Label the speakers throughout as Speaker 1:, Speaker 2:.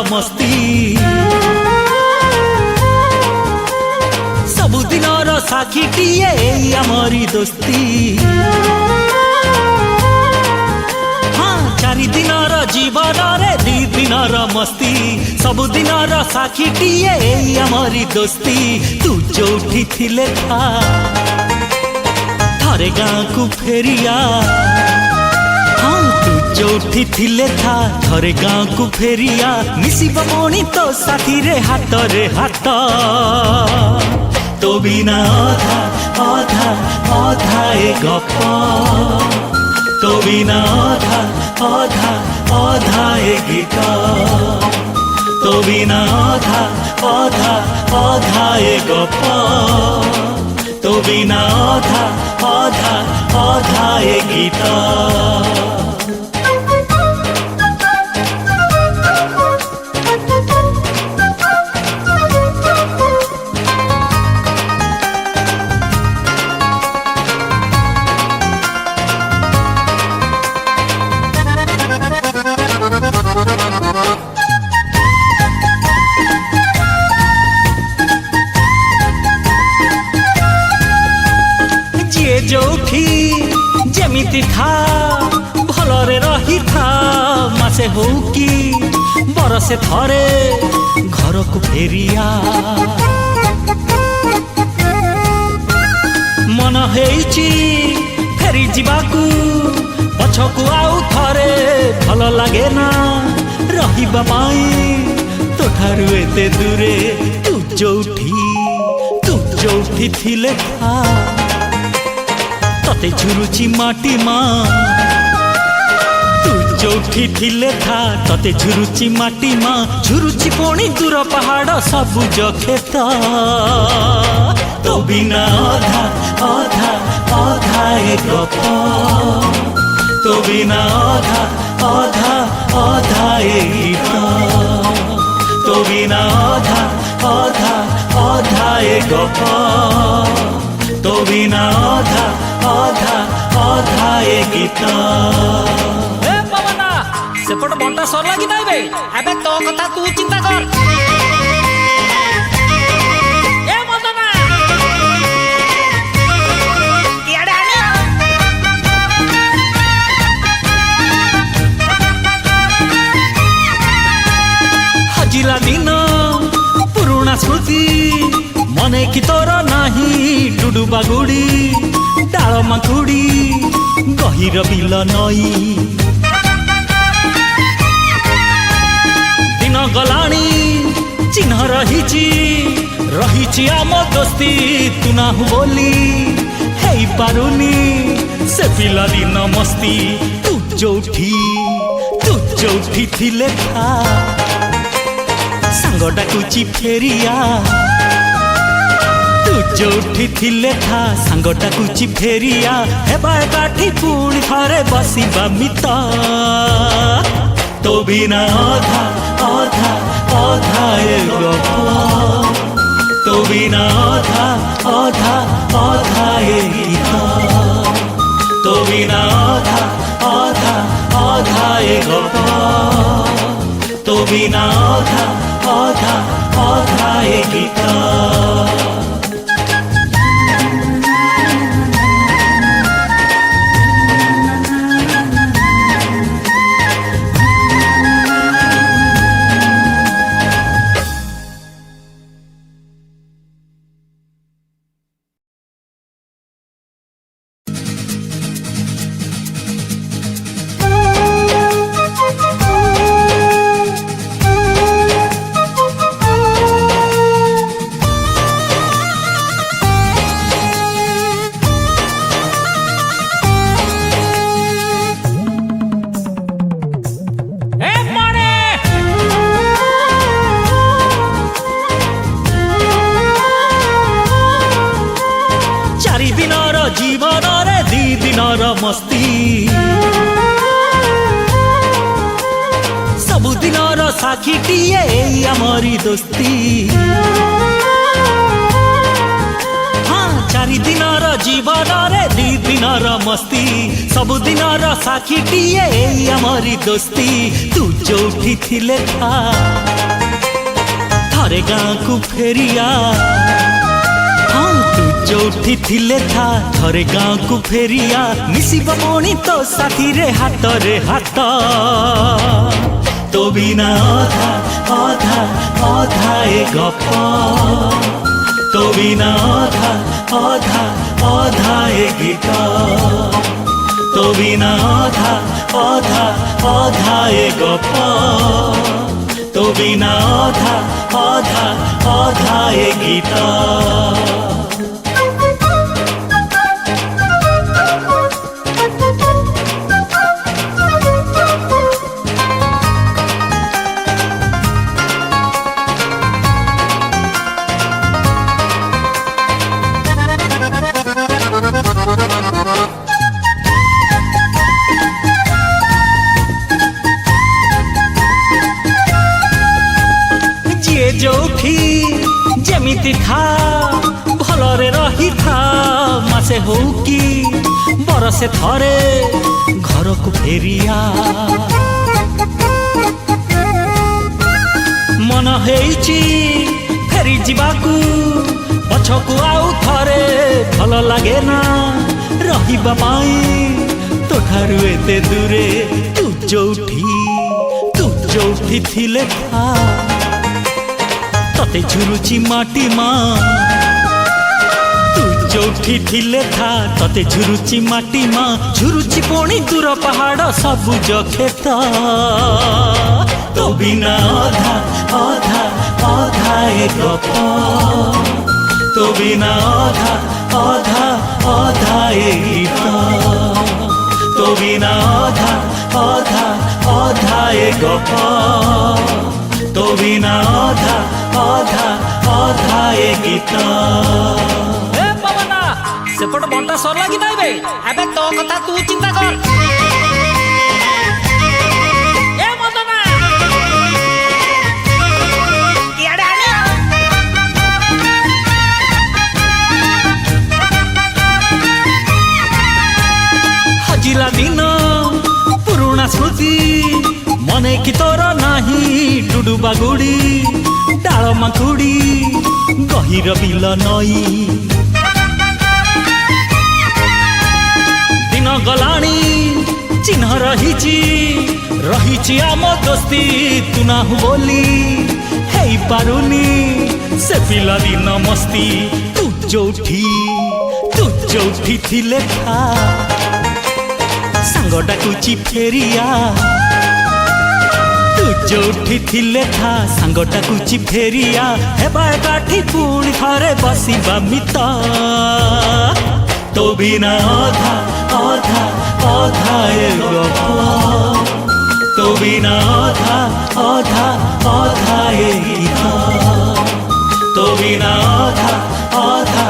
Speaker 1: मस्ती सबुदिनर साक्षीटिए आमरी दोस्ती हाँ चारि दिनर जीवन रे दी दिनर मस्ती सबुदिनर साक्षीटिए आमरी दोस्ती तू जोठी थिले था थारे गाँ को फेरिया हाँ तू जोठी थिले था थरे गाँ को फेरिया मिसिब मणि तो साथी रे हाथ तो बिना अधा अधा अधा ए गप तो बिना अधा अधा अधा ए गीत तो बिना अधा अधा अधा ए गप तो बिना अधा अधा अधा ए गीत जोठी जेमिति था भलरे रही था मासे हो कि बरसे थरे घर को फेरिया मन हेची फेरी जीवाकू पछकू आउ थरे भल लागे ना रहिबा पाई तोठारु एते दूरे तू जोठी थिले था तते झुरुची माटी माँ तू जोठी थिले था तते झुरुची माटी माँ झुरुची पुणी दूर पहाड़ सबुज खेत तो बिना अधा अधा अधा ए गप तो बिना अधा अधा अधा ए गीत तो बिना अधा अधा अधा ए गप तो बिना अधा अधा अधा ए गीत
Speaker 2: ए पवना सेपट बंटा सरला कि नाइ बे अबे तो कथा तू चिंता कर ए मदना इयाडे आने
Speaker 1: हजिला दिन पुरुणा स्मृति मने कि तोर नाही डुडुबा गुड़ी डाल माकुड़ी गहिर बिल नई दिन गलाणी चिन्ह रही आम दोस्ती तू ना हु बोली हे पारुनी से पिला दिन मस्ती तू जोठी थिले था सांगटा कुची फेरिया तू जोठी थिले था सांगटा कुची फेरिया हेबा एकाठी पुणी थरे बसिबा मित तो बिना अधा अधा अधा ए गप तो बिना अधा अधा अधा ए गीत तो बिना अधा अधा अधा ए गप तो बिना अधा अधा अधा ए गीत जीवन रे दी दिनर मस्ती सबुदिनर साक्षीटिए आमरी दोस्ती हाँ चारि दिनर जीवन रे दी दिनर मस्ती सब दिनर साखीटीए आमरी दोस्ती तू जोठी थिले था थारे गाँ को फेरिया हाँ तू जोठी थिले था थारे गाँ को फेरिया मिसिब मोणी तो साथी रे हाथ तो बिना आधा आधा आधा ए गप तो बिना आधा आधा आधा ए गीत तो बिना आधा आधा आधा ए गप तो बिना आधा आधा आधा ए गीत जोठी जेमिति था भलरे रही था मासे हो कि बरसे थरे घर को फेरिया मन हेइची फेरी जीवाकू पछकू आउ थरे भल लागे ना रहिबा पाई तो ठारू एते दूरे तू जोठी थिले था तते झुरुची माटी माँ तू जोठी थिले था तते झुरुची माटी माँ झुरुची पोणी दूर पहाड़ सबुज खेत तो बिना आधा आधा आधा ए गप तो बिना आधा आधा आधा ए गीत तो बिना आधा आधा आधा ए गप तो बिना आधा आधा आधा ए गीत
Speaker 2: ए पवना सेपट बंटा सरला कि नाइ बे अबे तो कथा तू चिंता कर ए मदना इयाडे आने
Speaker 1: हजिला दिन पुरुणा स्मृति मने की तोर नाही डुडुबा गुड़ी डाल माकुड़ी गहिर बिल नई दिन गलाणी चिन्ह रही आम दोस्ती तू ना बोली हे पारुनी से पिला दिन मस्ती तू जोठी थिले था सांग डाकुची फेरिया तू जोठी थिले था सांग डाकुची फेरिया हेबा एकाठी पुणी थरे बसिबा मित तो बिना आधा आधा आधा ए गप तो बिना आधा आधा आधा ए गीत तो बिना आधा आधा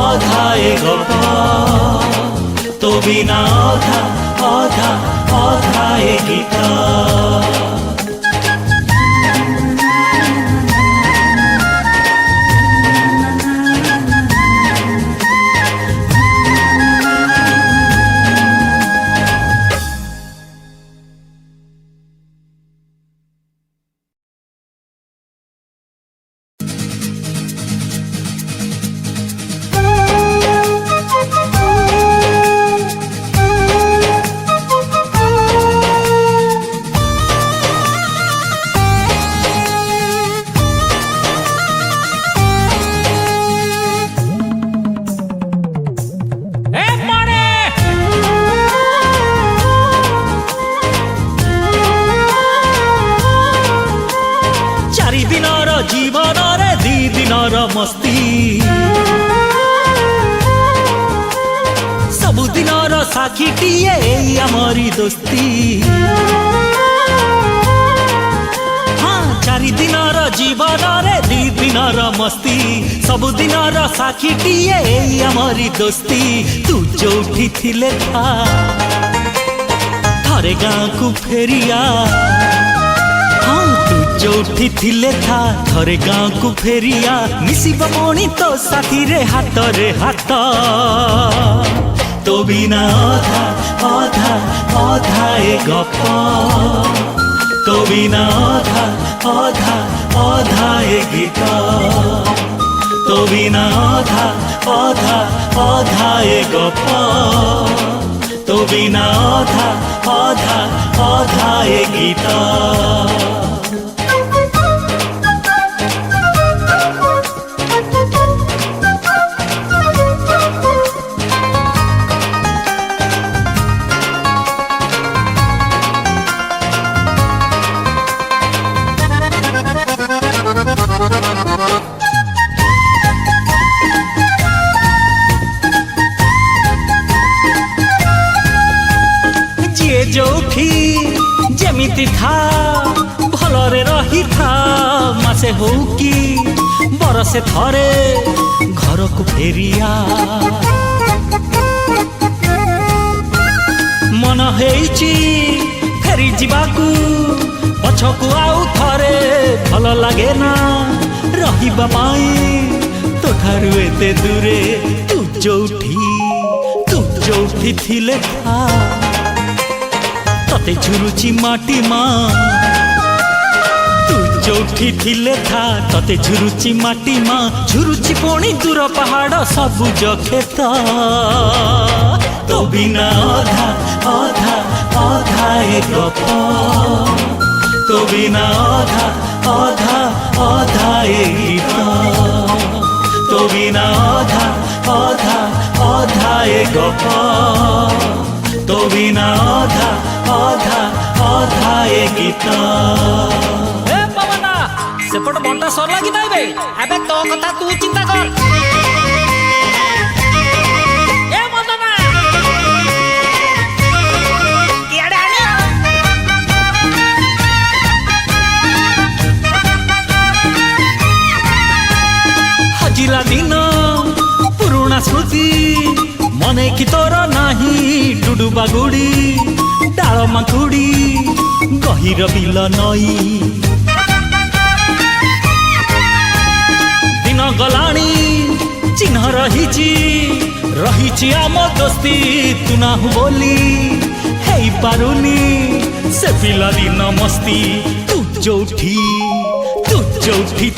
Speaker 1: आधा ए गप तो बिना आधा आधा आधा ए गीत जीवन रे दी दिनर मस्ती सबु दिनर साखीटीए आमरी दोस्ती हाँ चारि दिनर जीवन रे दी दिनर मस्ती सबु दिनर साखीटीए आमरी दोस्ती तू जोठी थिले था थारे गाँ को फेरिया हाँ तू जोठी थिले था थरे गाँव को फेरिया मिसिब मणि तो साथी रे हाथ तो बिना अधा अधा अधा ए गप तो बिना अधा अधा अधा ए गीत तो बिना अधा अधा अधा ए गप तो बिना अधा अधा अधा ए गीत जोठी जेमिति था भलरे रही था मासे हो कि बरसे थरे घर को फेरिया मन हेची फेरी जीवाकू पछकू आउ थरे भल लागे ना रहिबा पाई तो ठारू एते दूरे तू जोठी थिले था तते झुरुची माटी माँ तू जोठी थिले था तते झुरुची माटी माँ झुरुची पुणी दूर पहाड़ सबुज खेत तो बिना अधा अधा अधा ए गप तो बिना अधा अधा अधा ए गीत तो बिना अधा अधा अधा ए गप तो बिना अधा अधा अधा ए गीत
Speaker 2: ए पवना सेपट बंटा सरला कि नाइ बे अबे तो कथा तू चिंता कर ए मदना इयाडे आनी
Speaker 1: हजिला दिन पुरुणा स्मृति मने कि तोर नाही डुडुबा गुड़ी डाल माखुड़ी गहिर बिल नई दिन गलाणी चिन्ह रही आम दोस्ती तू ना बोली हे पारुनी से पिला दिन मस्ती तू जोठी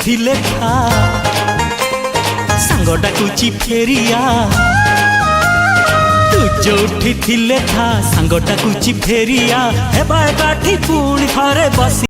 Speaker 1: थिले था सांगटा कुची फेरिया तू जोठी थिले था सांगटा कुची फेरिया हे बाठी पुणी थरे बसी।